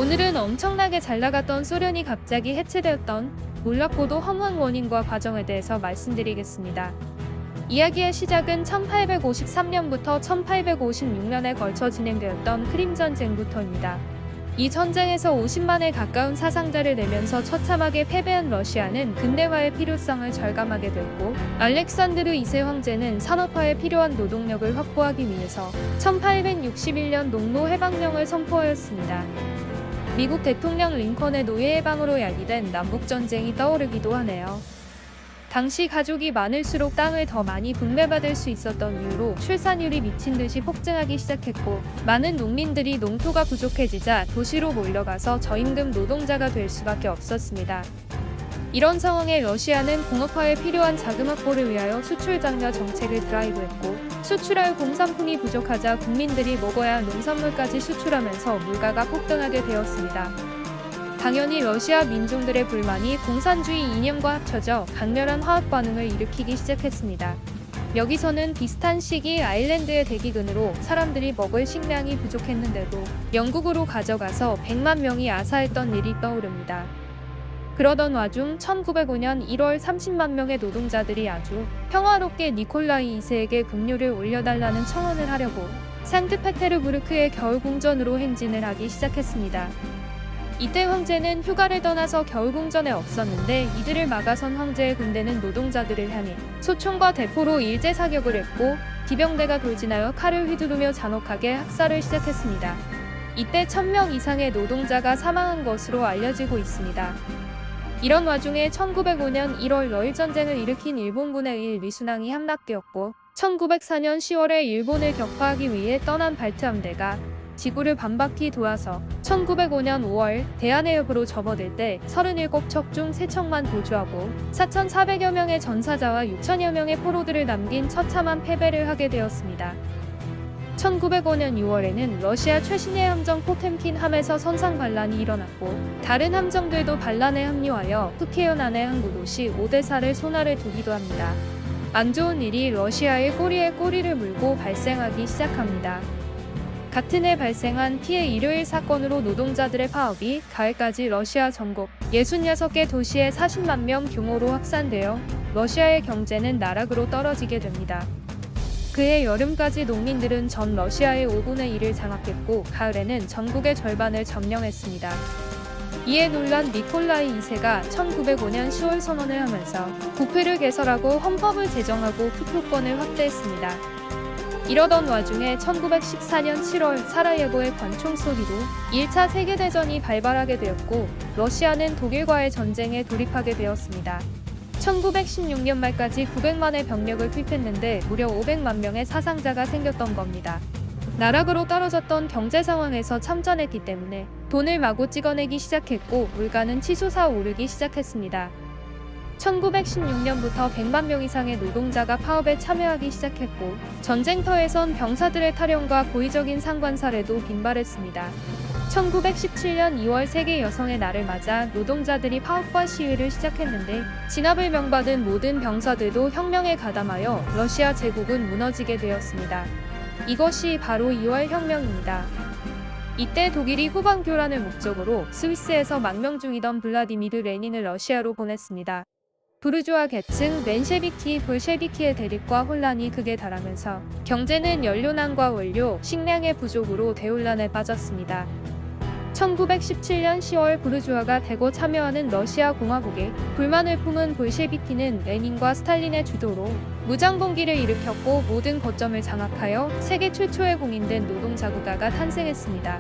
오늘은 엄청나게 잘 나갔던 소련이 갑자기 해체되었던 놀랍고도 허무한 원인과 과정에 대해서 말씀드리겠습니다. 이야기의 시작은 1853년부터 1856년에 걸쳐 진행되었던 크림전쟁부터입니다. 이 전쟁에서 50만에 가까운 사상자를 내면서 처참하게 패배한 러시아는 근대화의 필요성을 절감하게 되었고, 알렉산드르 2세 황제는 산업화에 필요한 노동력을 확보하기 위해서 1861년 농노 해방령을 선포하였습니다. 미국 대통령 링컨의 노예 해방으로 야기된 남북전쟁이 떠오르기도 하네요. 당시 가족이 많을수록 땅을 더 많이 분배받을 수 있었던 이유로 출산율이 미친 듯이 폭증하기 시작했고, 많은 농민들이 농토가 부족해지자 도시로 몰려가서 저임금 노동자가 될 수밖에 없었습니다. 이런 상황에 러시아는 공업화에 필요한 자금 확보를 위하여 수출 장려 정책을 드라이브했고, 수출할 공산품이 부족하자 국민들이 먹어야 할 농산물까지 수출하면서 물가가 폭등하게 되었습니다. 당연히 러시아 민중들의 불만이 공산주의 이념과 합쳐져 강렬한 화학 반응을 일으키기 시작했습니다. 여기서는 비슷한 시기 아일랜드의 대기근으로 사람들이 먹을 식량이 부족했는데도 영국으로 가져가서 100만 명이 아사했던 일이 떠오릅니다. 그러던 와중 1905년 1월 30만 명의 노동자들이 아주 평화롭게 니콜라이 2세에게 급료를 올려달라는 청원을 하려고 상트페테르부르크의 겨울궁전으로 행진을 하기 시작했습니다. 이때 황제는 휴가를 떠나서 겨울궁전에 없었는데, 이들을 막아선 황제의 군대는 노동자들을 향해 소총과 대포로 일제 사격을 했고, 기병대가 돌진하여 칼을 휘두르며 잔혹하게 학살을 시작했습니다. 이때 1000명 이상의 노동자가 사망한 것으로 알려지고 있습니다. 이런 와중에 1905년 1월 러일전쟁을 일으킨 일본군에 의해 리순항이 함락되었고, 1904년 10월에 일본을 격파하기 위해 떠난 발트 함대가 지구를 반바퀴 돌아서 1905년 5월 대한해협으로 접어들 때 37척 중 3척만 도주하고 4,400여 명의 전사자와 6천여 명의 포로들을 남긴 처참한 패배를 하게 되었습니다. 1905년 6월에는 러시아 최신의 함정 포템킨 함에서 선상 반란이 일어났고, 다른 함정들도 반란에 합류하여 푸케온안의 항구도시 오데사를 손아래 두기도 합니다. 안 좋은 일이 러시아의 꼬리에 꼬리를 물고 발생하기 시작합니다. 같은 해 발생한 피해 일요일 사건으로 노동자들의 파업이 가을까지 러시아 전국 66개 도시에 40만 명 규모로 확산되어 러시아의 경제는 나락으로 떨어지게 됩니다. 그해 여름까지 농민들은 전 러시아의 5분의 1을 장악했고, 가을에는 전국의 절반을 점령했습니다. 이에 놀란 니콜라이 2세가 1905년 10월 선언을 하면서 국회를 개설하고 헌법을 제정하고 투표권을 확대했습니다. 이러던 와중에 1914년 7월 사라예보의 관총 소리로 1차 세계대전이 발발하게 되었고, 러시아는 독일과의 전쟁에 돌입하게 되었습니다. 1916년 말까지 900만의 병력을 투입했는데 무려 500만 명의 사상자가 생겼던 겁니다. 나락으로 떨어졌던 경제 상황에서 참전했기 때문에 돈을 마구 찍어내기 시작했고, 물가는 치솟아 오르기 시작했습니다. 1916년부터 100만 명 이상의 노동자가 파업에 참여하기 시작했고, 전쟁터에선 병사들의 탈영과 고의적인 상관 살해도 빈발했습니다. 1917년 2월 세계 여성의 날을 맞아 노동자들이 파업과 시위를 시작했는데, 진압을 명받은 모든 병사들도 혁명에 가담하여 러시아 제국은 무너지게 되었습니다. 이것이 바로 2월 혁명입니다. 이때 독일이 후방 교란을 목적으로 스위스에서 망명 중이던 블라디미르 레닌을 러시아로 보냈습니다. 부르주아 계층 멘셰비키 볼셰비키의 대립과 혼란이 극에 달하면서 경제는 연료난과 원료, 식량의 부족으로 대혼란에 빠졌습니다. 1917년 10월 부르주아가 대거 참여하는 러시아 공화국에 불만을 품은 볼셰비키는 레닌과 스탈린의 주도로 무장봉기를 일으켰고, 모든 거점을 장악하여 세계 최초의 공인된 노동자국가가 탄생했습니다.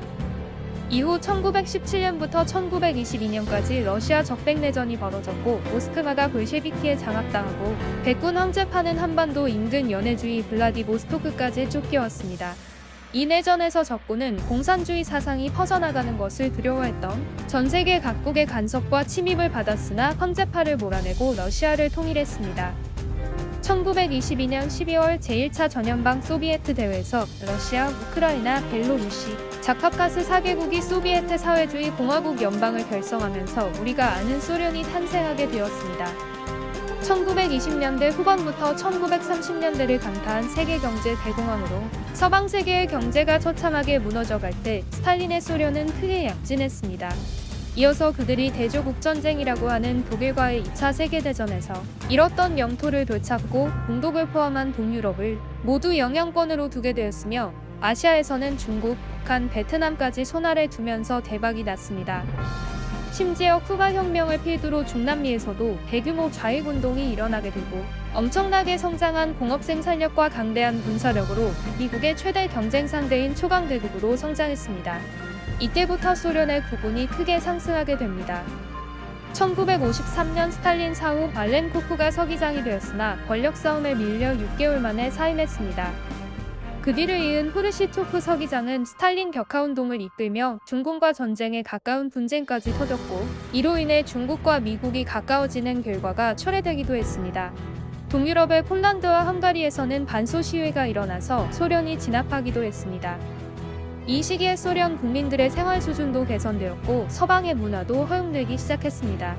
이후 1917년부터 1922년까지 러시아 적백내전이 벌어졌고, 모스크바가 볼셰비키에 장악당하고, 백군 황제파는 한반도 인근 연해주의 블라디보스토크까지 쫓겨왔습니다. 이 내전에서 적군은 공산주의 사상이 퍼져나가는 것을 두려워했던 전 세계 각국의 간섭과 침입을 받았으나 황제파를 몰아내고 러시아를 통일했습니다. 1922년 12월 제1차 전연방 소비에트 대회에서 러시아, 우크라이나, 벨로루시, 자카파스 4개국이 소비에트 사회주의 공화국 연방을 결성하면서 우리가 아는 소련이 탄생하게 되었습니다. 1920년대 후반부터 1930년대를 강타한 세계 경제 대공황으로 서방 세계의 경제가 처참하게 무너져갈 때 스탈린의 소련은 크게 약진했습니다. 이어서 그들이 대조국전쟁이라고 하는 독일과의 2차 세계대전에서 잃었던 영토를 되찾고 동독을 포함한 동유럽을 모두 영향권으로 두게 되었으며 아시아에서는 중국, 북한, 베트남까지 손아래 두면서 대박이 났습니다. 심지어 쿠바 혁명을 필두로 중남미에서도 대규모 좌익운동이 일어나게 되고 엄청나게 성장한 공업 생산력과 강대한 군사력으로 미국의 최대 경쟁 상대인 초강대국으로 성장했습니다. 이때부터 소련의 국운이 크게 상승하게 됩니다. 1953년 스탈린 사후 말렌코프가 서기장이 되었으나 권력 싸움에 밀려 6개월 만에 사임했습니다. 그 뒤를 이은 후르시초프 서기장은 스탈린 격하운동을 이끌며 중공과 전쟁에 가까운 분쟁까지 터졌고 이로 인해 중국과 미국이 가까워지는 결과가 초래되기도 했습니다. 동유럽의 폴란드와 헝가리에서는 반소 시위가 일어나서 소련이 진압하기도 했습니다. 이 시기에 소련 국민들의 생활 수준도 개선되었고 서방의 문화도 허용되기 시작했습니다.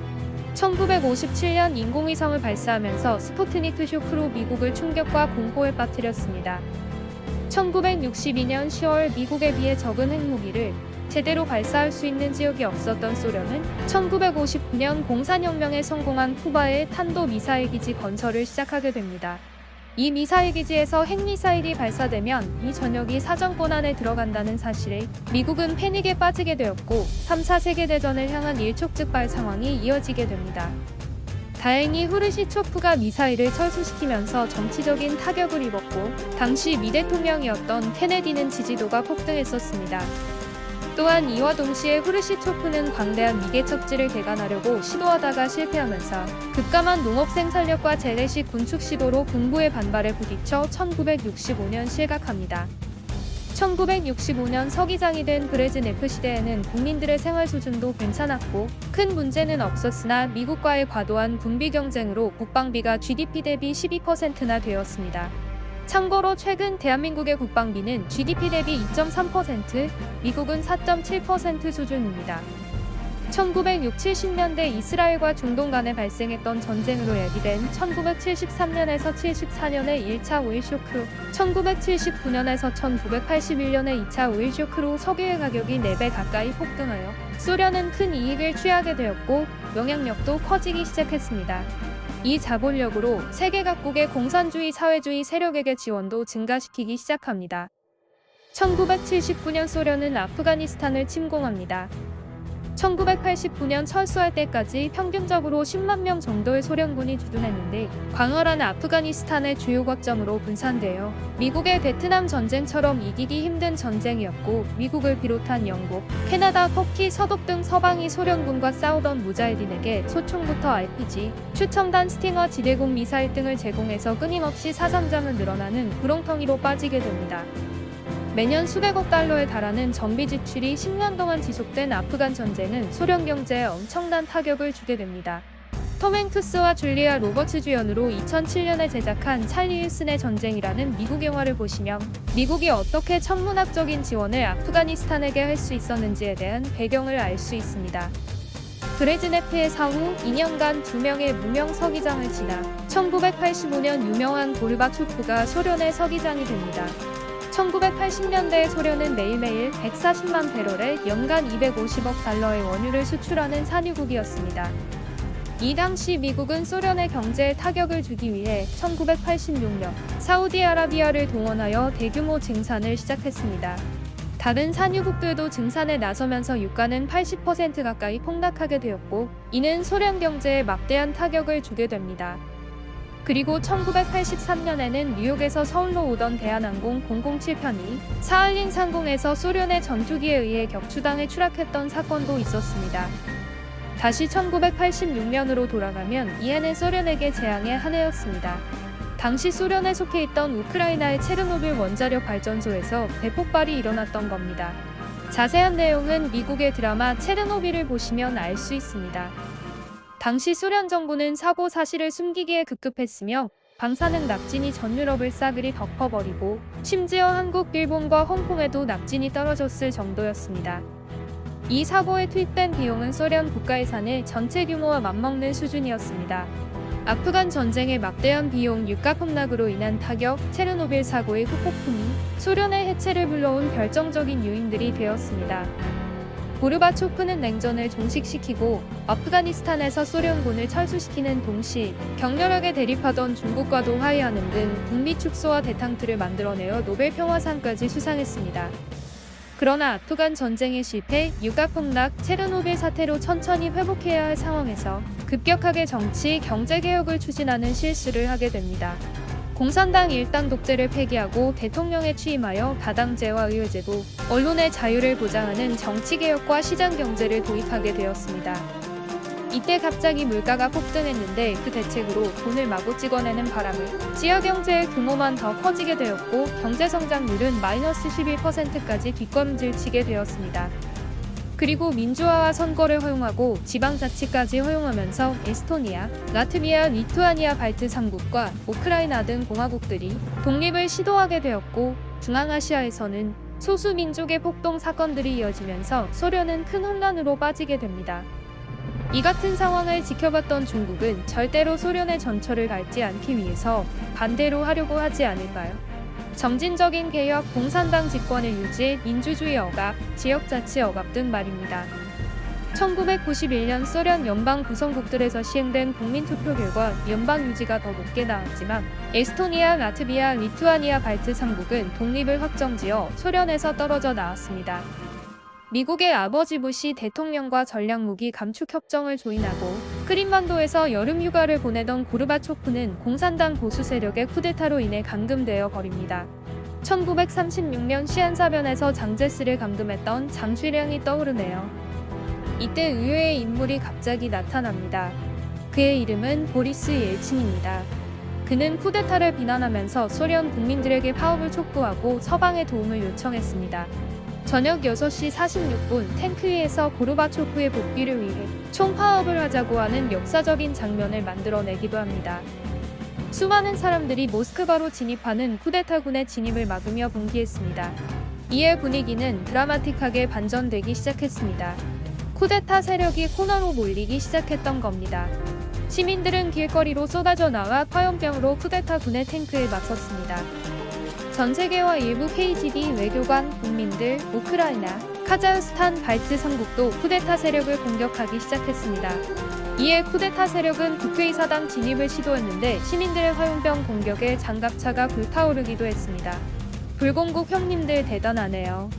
1957년 인공위성을 발사하면서 스푸트니크 쇼크로 미국을 충격과 공포에 빠뜨렸습니다. 1962년 10월 미국에 비해 적은 핵무기를 제대로 발사할 수 있는 지역이 없었던 소련은 1959년 공산혁명에 성공한 쿠바의 탄도미사일 기지 건설을 시작하게 됩니다. 이 미사일 기지에서 핵미사일이 발사되면 이 전역이 사정권 안에 들어간다는 사실에 미국은 패닉에 빠지게 되었고 3차 세계대전을 향한 일촉즉발 상황이 이어지게 됩니다. 다행히 후르시초프가 미사일을 철수시키면서 정치적인 타격을 입었고 당시 미 대통령이었던 케네디는 지지도가 폭등했었습니다. 또한 이와 동시에 후르시초프는 광대한 미개 척지를 개간하려고 시도하다가 실패하면서 급감한 농업 생산력과 재래식 군축 시도로 군부의 반발에 부딪혀 1965년 실각합니다. 1965년 서기장이 된 브레즈네프 시대에는 국민들의 생활 수준도 괜찮았고 큰 문제는 없었으나 미국과의 과도한 군비 경쟁으로 국방비가 GDP 대비 12%나 되었습니다. 참고로 최근 대한민국의 국방비는 GDP 대비 2.3%, 미국은 4.7% 수준입니다. 1960-70년대 이스라엘과 중동 간에 발생했던 전쟁으로 야기된 1973년에서 74년의 1차 오일 쇼크, 1979년에서 1981년의 2차 오일 쇼크로 석유의 가격이 4배 가까이 폭등하여 소련은 큰 이익을 취하게 되었고 영향력도 커지기 시작했습니다. 이 자본력으로 세계 각국의 공산주의 사회주의 세력에게 지원도 증가시키기 시작합니다. 1979년 소련은 아프가니스탄을 침공합니다. 1989년 철수할 때까지 평균적으로 10만 명 정도의 소련군이 주둔했는데 광활한 아프가니스탄의 주요 거점으로 분산되어 미국의 베트남 전쟁처럼 이기기 힘든 전쟁이었고 미국을 비롯한 영국, 캐나다, 터키, 서독 등 서방이 소련군과 싸우던 무자헤딘에게 소총부터 RPG, 추첨단 스팅어 지대공 미사일 등을 제공해서 끊임없이 사상자는 늘어나는 구렁텅이로 빠지게 됩니다. 매년 수백억 달러에 달하는 정비 지출이 10년 동안 지속된 아프간 전쟁은 소련 경제에 엄청난 타격을 주게 됩니다. 톰 행크스와 줄리아 로버츠 주연으로 2007년에 제작한 찰리 윌슨의 전쟁이라는 미국 영화를 보시면 미국이 어떻게 천문학적인 지원을 아프가니스탄에게 할 수 있었는지에 대한 배경을 알 수 있습니다. 브레즈네프의 사후 2년간 2명의 무명 서기장을 지나 1985년 유명한 고르바초프가 소련의 서기장이 됩니다. 1980년대에 소련은 매일매일 140만 배럴에 연간 250억 달러의 원유를 수출하는 산유국이었습니다. 이 당시 미국은 소련의 경제에 타격을 주기 위해 1986년 사우디아라비아를 동원하여 대규모 증산을 시작했습니다. 다른 산유국들도 증산에 나서면서 유가는 80% 가까이 폭락하게 되었고 이는 소련 경제에 막대한 타격을 주게 됩니다. 그리고 1983년에는 뉴욕에서 서울로 오던 대한항공 007편이 사할린 상공에서 소련의 전투기에 의해 격추당해 추락했던 사건도 있었습니다. 다시 1986년으로 돌아가면 이해는 소련에게 재앙의 한 해였습니다. 당시 소련에 속해 있던 우크라이나의 체르노빌 원자력 발전소에서 대폭발이 일어났던 겁니다. 자세한 내용은 미국의 드라마 체르노빌을 보시면 알 수 있습니다. 당시 소련 정부는 사고 사실을 숨기기에 급급했으며 방사능 낙진이 전 유럽을 싸그리 덮어버리고 심지어 한국, 일본과 홍콩에도 낙진이 떨어졌을 정도였습니다. 이 사고에 투입된 비용은 소련 국가예산의 전체 규모와 맞먹는 수준이었습니다. 아프간 전쟁의 막대한 비용 유가 폭락으로 인한 타격, 체르노빌 사고의 후폭풍이 소련의 해체를 불러온 결정적인 요인들이 되었습니다. 고르바초프는 냉전을 종식시키고 아프가니스탄에서 소련군을 철수시키는 동시 격렬하게 대립하던 중국과도 화해하는 등 북미 축소와 대탕트를 만들어내어 노벨 평화상까지 수상했습니다. 그러나 아프간 전쟁의 실패, 유가 폭락, 체르노빌 사태로 천천히 회복해야 할 상황에서 급격하게 정치, 경제 개혁을 추진하는 실수를 하게 됩니다. 공산당 일당 독재를 폐기하고 대통령에 취임하여 다당제와 의회제도, 언론의 자유를 보장하는 정치개혁과 시장경제를 도입하게 되었습니다. 이때 갑자기 물가가 폭등했는데 그 대책으로 돈을 마구 찍어내는 바람에 지하경제의 규모만 더 커지게 되었고 경제성장률은 마이너스 11%까지 뒷걸음질치게 되었습니다. 그리고 민주화와 선거를 허용하고 지방자치까지 허용하면서 에스토니아, 라트비아, 리투아니아 발트 3국과 우크라이나 등 공화국들이 독립을 시도하게 되었고 중앙아시아에서는 소수민족의 폭동 사건들이 이어지면서 소련은 큰 혼란으로 빠지게 됩니다. 이 같은 상황을 지켜봤던 중국은 절대로 소련의 전철을 밟지 않기 위해서 반대로 하려고 하지 않을까요? 점진적인 개혁, 공산당 집권을 유지, 민주주의 억압, 지역자치 억압 등 말입니다. 1991년 소련 연방 구성국들에서 시행된 국민투표 결과 연방 유지가 더 높게 나왔지만 에스토니아, 라트비아, 리투아니아 발트 3국은 독립을 확정지어 소련에서 떨어져 나왔습니다. 미국의 아버지 부시 대통령과 전략무기 감축 협정을 조인하고 크림반도에서 여름휴가를 보내던 고르바초프는 공산당 보수 세력의 쿠데타로 인해 감금되어 버립니다. 1936년 시안사변에서 장제스를 감금했던 장취량이 떠오르네요. 이때 의외의 인물이 갑자기 나타납니다. 그의 이름은 보리스 옐친입니다. 그는 쿠데타를 비난하면서 소련 국민들에게 파업을 촉구하고 서방의 도움을 요청했습니다. 저녁 6시 46분 탱크 위에서 고르바초프의 복귀를 위해 총파업을 하자고 하는 역사적인 장면을 만들어내기도 합니다. 수많은 사람들이 모스크바로 진입하는 쿠데타군의 진입을 막으며 분기했습니다. 이에 분위기는 드라마틱하게 반전되기 시작했습니다. 쿠데타 세력이 코너로 몰리기 시작했던 겁니다. 시민들은 길거리로 쏟아져 나와 화염병으로 쿠데타군의 탱크에 맞섰습니다. 전 세계와 일부 KGB 외교관, 국민들, 우크라이나, 카자흐스탄, 발트 3국도 쿠데타 세력을 공격하기 시작했습니다. 이에 쿠데타 세력은 국회의사당 진입을 시도했는데 시민들의 화염병 공격에 장갑차가 불타오르기도 했습니다. 불공국 형님들 대단하네요.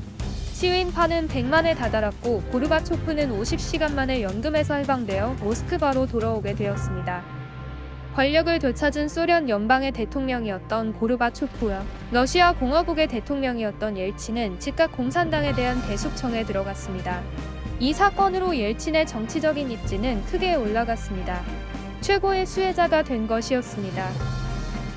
시위인파는 100만에 다다랐고 고르바초프는 50시간 만에 연금에서 해방되어 모스크바로 돌아오게 되었습니다. 권력을 되찾은 소련 연방의 대통령이었던 고르바초프와 러시아 공화국의 대통령이었던 옐친은 즉각 공산당에 대한 대숙청에 들어갔습니다. 이 사건으로 옐친의 정치적인 입지는 크게 올라갔습니다. 최고의 수혜자가 된 것이었습니다.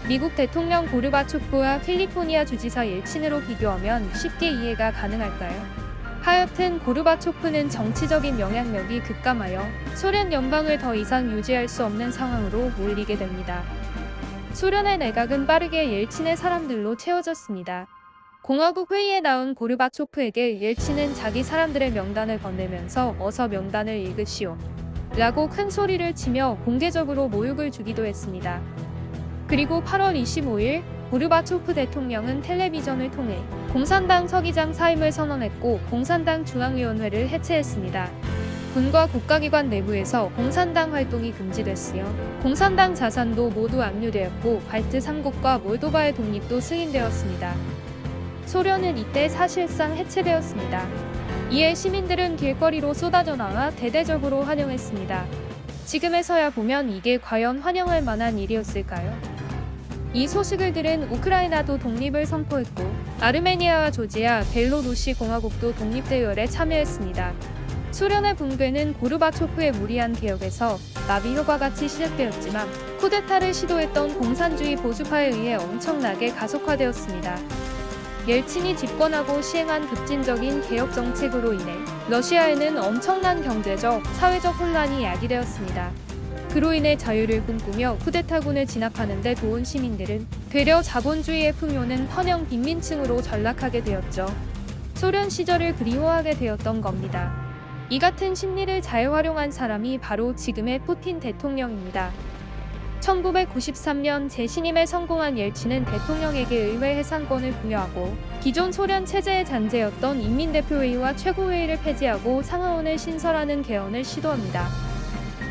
미국 대통령 고르바초프와 캘리포니아 주지사 옐친으로 비교하면 쉽게 이해가 가능할까요? 하여튼 고르바초프는 정치적인 영향력이 급감하여 소련 연방을 더 이상 유지할 수 없는 상황으로 몰리게 됩니다. 소련의 내각은 빠르게 옐친의 사람들로 채워졌습니다. 공화국 회의에 나온 고르바초프에게 옐친은 자기 사람들의 명단을 건네면서 어서 명단을 읽으시오 라고 큰 소리를 치며 공개적으로 모욕을 주기도 했습니다. 그리고 8월 25일 고르바초프 대통령은 텔레비전을 통해 공산당 서기장 사임을 선언했고 공산당 중앙위원회를 해체했습니다. 군과 국가기관 내부에서 공산당 활동이 금지됐으며 공산당 자산도 모두 압류되었고 발트 3국과 몰도바의 독립도 승인되었습니다. 소련은 이때 사실상 해체되었습니다. 이에 시민들은 길거리로 쏟아져 나와 대대적으로 환영했습니다. 지금에서야 보면 이게 과연 환영할 만한 일이었을까요? 이 소식을 들은 우크라이나도 독립을 선포했고 아르메니아와 조지아, 벨로루시 공화국도 독립대열에 참여했습니다. 소련의 붕괴는 고르바초프의 무리한 개혁에서 나비 효과 같이 시작되었지만 쿠데타를 시도했던 공산주의 보수파에 의해 엄청나게 가속화되었습니다. 옐친이 집권하고 시행한 급진적인 개혁 정책으로 인해 러시아에는 엄청난 경제적, 사회적 혼란이 야기되었습니다. 그로 인해 자유를 꿈꾸며 쿠데타군을 진압하는 데 도운 시민들은 되려 자본주의의 풍요는커녕 빈민층으로 전락하게 되었죠. 소련 시절을 그리워하게 되었던 겁니다. 이 같은 심리를 잘 활용한 사람이 바로 지금의 푸틴 대통령입니다. 1993년 재신임에 성공한 옐친은 대통령에게 의회 해산권을 부여하고 기존 소련 체제의 잔재였던 인민대표회의와 최고회의를 폐지하고 상하원을 신설하는 개헌을 시도합니다.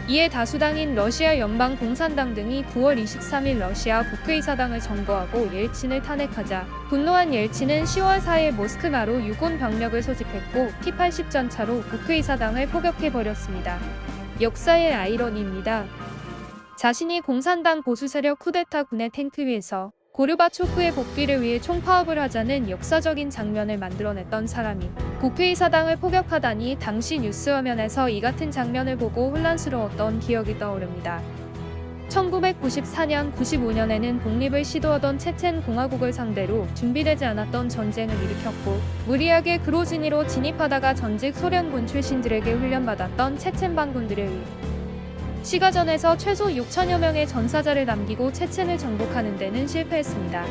이에 다수당인 러시아 연방공산당 등이 9월 23일 러시아 국회의사당을 점거하고 옐친을 탄핵하자 분노한 옐친은 10월 4일 모스크바로 유곤 병력을 소집했고 T-80 전차로 국회의사당을 포격해버렸습니다. 역사의 아이러니입니다. 자신이 공산당 보수세력 쿠데타군의 탱크 위에서 고르바초프의 복귀를 위해 총파업을 하자는 역사적인 장면을 만들어냈던 사람이 국회의사당을 포격하다니 당시 뉴스화면에서 이 같은 장면을 보고 혼란스러웠던 기억이 떠오릅니다. 1994년, 95년에는 독립을 시도하던 체첸 공화국을 상대로 준비되지 않았던 전쟁을 일으켰고 무리하게 그로즈니로 진입하다가 전직 소련군 출신들에게 훈련받았던 체첸 반군들에 의해 시가전에서 최소 6천여 명의 전사자를 남기고 체첸을 정복하는 데는 실패했습니다.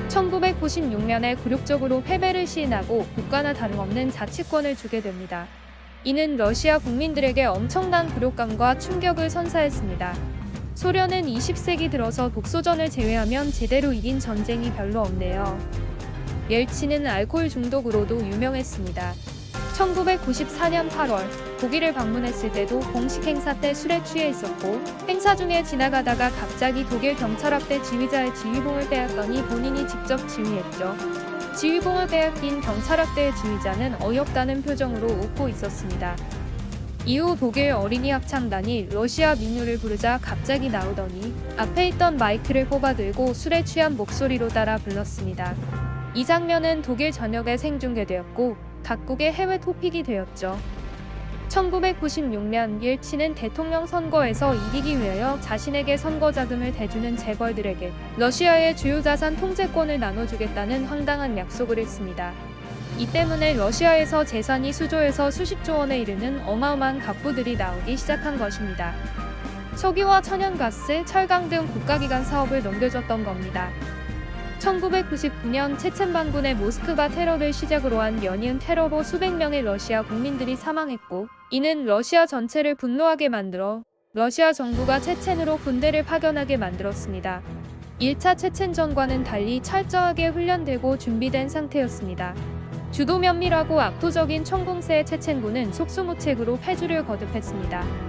1996년에 굴욕적으로 패배를 시인하고 국가나 다름없는 자치권을 주게 됩니다. 이는 러시아 국민들에게 엄청난 굴욕감과 충격을 선사했습니다. 소련은 20세기 들어서 독소전을 제외하면 제대로 이긴 전쟁이 별로 없네요. 옐친은 알코올 중독으로도 유명했습니다. 1994년 8월 독일을 방문했을 때도 공식 행사 때 술에 취해 있었고 행사 중에 지나가다가 갑자기 독일 경찰학대 지휘자의 지휘봉을 빼앗더니 본인이 직접 지휘했죠. 지휘봉을 빼앗긴 경찰학대의 지휘자는 어이없다는 표정으로 웃고 있었습니다. 이후 독일 어린이 합창단이 러시아 민요를 부르자 갑자기 나오더니 앞에 있던 마이크를 뽑아들고 술에 취한 목소리로 따라 불렀습니다. 이 장면은 독일 전역에 생중계되었고 각국의 해외 토픽이 되었죠. 1996년 옐친은 대통령 선거에서 이기기 위하여 자신에게 선거 자금을 대주는 재벌들에게 러시아의 주요 자산 통제권을 나눠주겠다는 황당한 약속을 했습니다. 이 때문에 러시아에서 재산이 수조에서 수십조 원에 이르는 어마어마한 갑부들이 나오기 시작한 것입니다. 석유와 천연가스, 철강 등 국가기관 사업을 넘겨줬던 겁니다. 1999년 체첸 반군의 모스크바 테러를 시작으로 한 연이은 테러로 수백 명의 러시아 국민들이 사망했고 이는 러시아 전체를 분노하게 만들어 러시아 정부가 체첸으로 군대를 파견하게 만들었습니다. 1차 체첸전과는 달리 철저하게 훈련되고 준비된 상태였습니다. 주도 면밀하고 압도적인 총공세의 체첸군은 속수무책으로 패주를 거듭했습니다.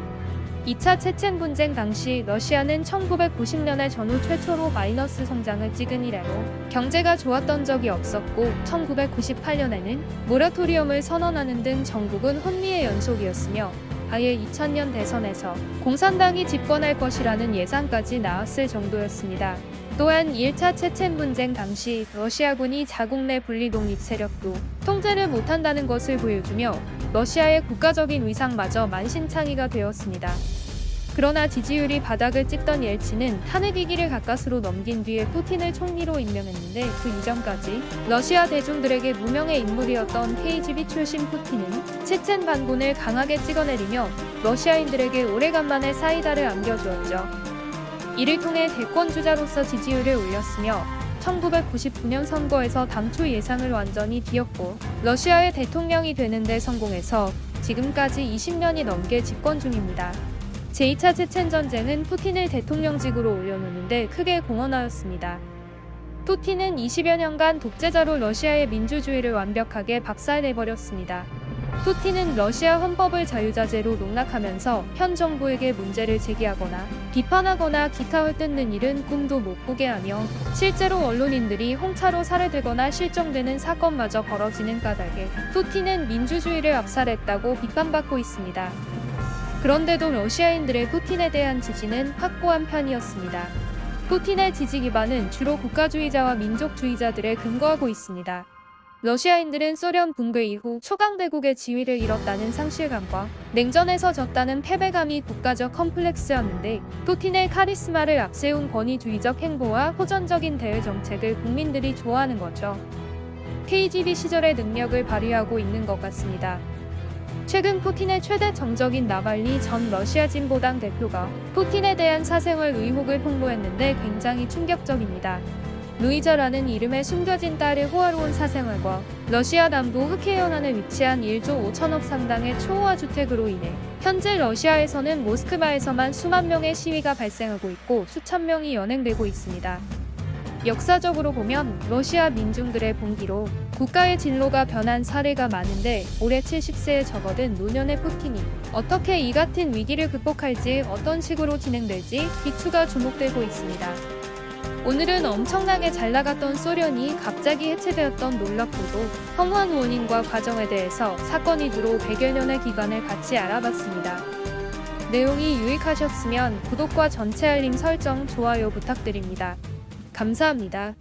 2차 체첸 분쟁 당시 러시아는 1990년에 전후 최초로 마이너스 성장을 찍은 이래로 경제가 좋았던 적이 없었고 1998년에는 모라토리엄을 선언하는 등 전국은 혼미의 연속이었으며 아예 2000년 대선에서 공산당이 집권할 것이라는 예상까지 나왔을 정도였습니다. 또한 1차 체첸 분쟁 당시 러시아군이 자국 내 분리 독립 세력도 통제를 못한다는 것을 보여주며 러시아의 국가적인 위상마저 만신창이가 되었습니다. 그러나 지지율이 바닥을 찍던 옐친은 탄핵 위기를 가까스로 넘긴 뒤에 푸틴을 총리로 임명했는데 그 이전까지 러시아 대중들에게 무명의 인물이었던 KGB 출신 푸틴은 체첸 반군을 강하게 찍어내리며 러시아인들에게 오래간만에 사이다를 안겨주었죠. 이를 통해 대권주자로서 지지율을 올렸으며 1999년 선거에서 당초 예상을 완전히 뒤엎고 러시아의 대통령이 되는 데 성공해서 지금까지 20년이 넘게 집권 중입니다. 제2차 체첸 전쟁은 푸틴을 대통령직으로 올려놓는데 크게 공헌하였습니다. 푸틴은 20여 년간 독재자로 러시아의 민주주의를 완벽하게 박살내버렸습니다. 푸틴은 러시아 헌법을 자유자재로 농락하면서 현 정부에게 문제를 제기하거나 비판하거나 기타 헐뜯는 일은 꿈도 못 꾸게 하며 실제로 언론인들이 홍차로 살해되거나 실종되는 사건마저 벌어지는 까닭에 푸틴은 민주주의를 압살했다고 비판받고 있습니다. 그런데도 러시아인들의 푸틴에 대한 지지는 확고한 편이었습니다. 푸틴의 지지 기반은 주로 국가주의자와 민족주의자들에 근거하고 있습니다. 러시아인들은 소련 붕괴 이후 초강대국의 지위를 잃었다는 상실감과 냉전에서 졌다는 패배감이 국가적 컴플렉스였는데 푸틴의 카리스마를 앞세운 권위주의적 행보와 호전적인 대외 정책을 국민들이 좋아하는 거죠. KGB 시절의 능력을 발휘하고 있는 것 같습니다. 최근 푸틴의 최대 정적인 나발리 전 러시아 진보당 대표가 푸틴에 대한 사생활 의혹을 폭로했는데 굉장히 충격적입니다. 루이자라는 이름에 숨겨진 딸의 호화로운 사생활과 러시아 남부 흑해연안에 위치한 1조 5천억 상당의 초호화 주택으로 인해 현재 러시아에서는 모스크바에서만 수만 명의 시위가 발생하고 있고 수천 명이 연행되고 있습니다. 역사적으로 보면 러시아 민중들의 봉기로 국가의 진로가 변한 사례가 많은데 올해 70세에 접어든 노년의 푸틴이 어떻게 이 같은 위기를 극복할지 어떤 식으로 진행될지 기추가 주목되고 있습니다. 오늘은 엄청나게 잘 나갔던 소련이 갑자기 해체되었던 놀랍고도 허무한 원인과 과정에 대해서 사건 이후로 100여 년의 기간을 같이 알아봤습니다. 내용이 유익하셨으면 구독과 전체 알림 설정, 좋아요 부탁드립니다. 감사합니다.